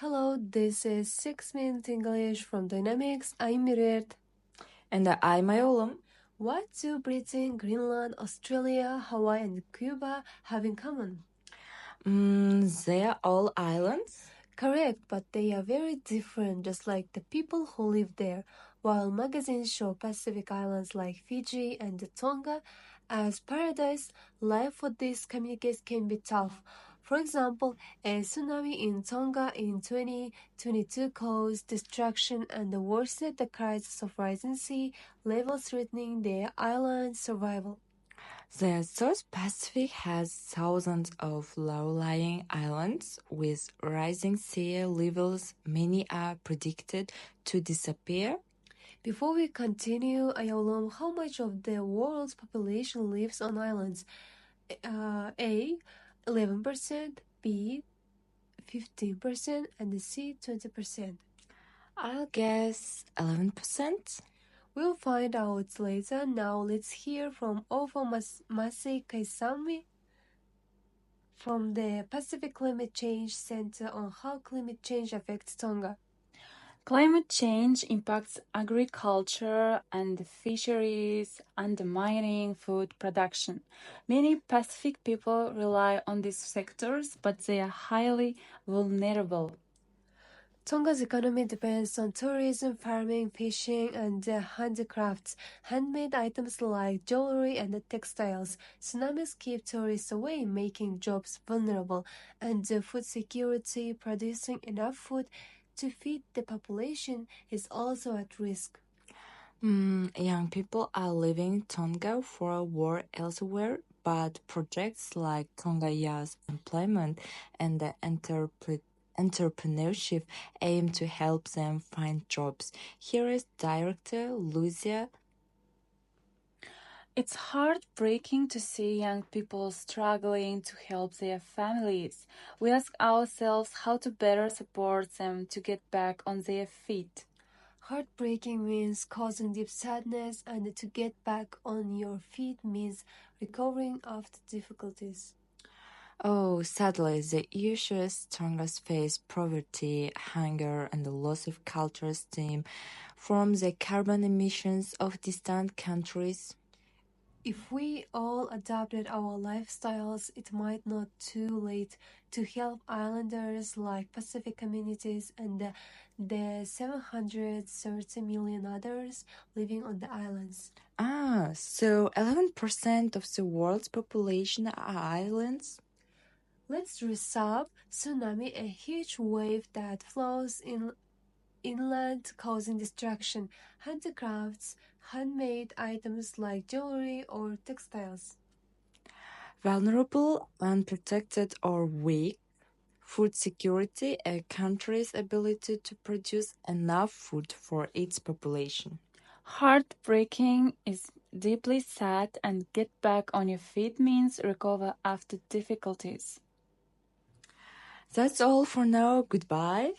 Hello, this is 6 Minute English from Dynamics. I'm Miret. And I'm Ayolam. What do Britain, Greenland, Australia, Hawaii, and Cuba have in common? They are all islands? Correct, but they are very different, just like the people who live there. While magazines show Pacific islands like Fiji and Tonga as paradise, life for these communities can be tough. For example, a tsunami in Tonga in 2022 caused destruction and worsened the crisis of rising sea levels threatening the island's survival. The South Pacific has thousands of low-lying islands with rising sea levels. Many are predicted to disappear. Before we continue, Ayolom, how much of the world's population lives on islands? A. 11%, B. 15%, and C. 20%. I'll guess 11%. We'll find out later. Now let's hear from Ovo Masi Kaisami from the Pacific Climate Change Center on how climate change affects Tonga. Climate change impacts agriculture and fisheries, undermining food production. Many Pacific people rely on these sectors, but they are highly vulnerable. Tonga's economy depends on tourism, farming, fishing, and handicrafts. Handmade items like jewelry and textiles. Tsunamis keep tourists away, making jobs vulnerable, and food security, producing enough food to feed the population, is also at risk. Young people are leaving Tonga for a war elsewhere, but projects like Tonga Youth Employment and the entrepreneurship aim to help them find jobs. Here is director Lucia. It's heartbreaking to see young people struggling to help their families. We ask ourselves how to better support them to get back on their feet. Heartbreaking means causing deep sadness, and to get back on your feet means recovering after difficulties. Oh, sadly, the issues Tongas face poverty, hunger, and the loss of cultural esteem from the carbon emissions of distant countries. If we all adapted our lifestyles, it might not too late to help islanders like Pacific communities and the 730 million others living on the islands. So 11% of the world's population are islands? Let's resub tsunami, a huge wave that flows inland causing destruction, handicrafts, handmade items like jewelry or textiles. Vulnerable, unprotected, or weak. Food security, a country's ability to produce enough food for its population. Heartbreaking is deeply sad, and get back on your feet means recover after difficulties. That's all for now. Goodbye.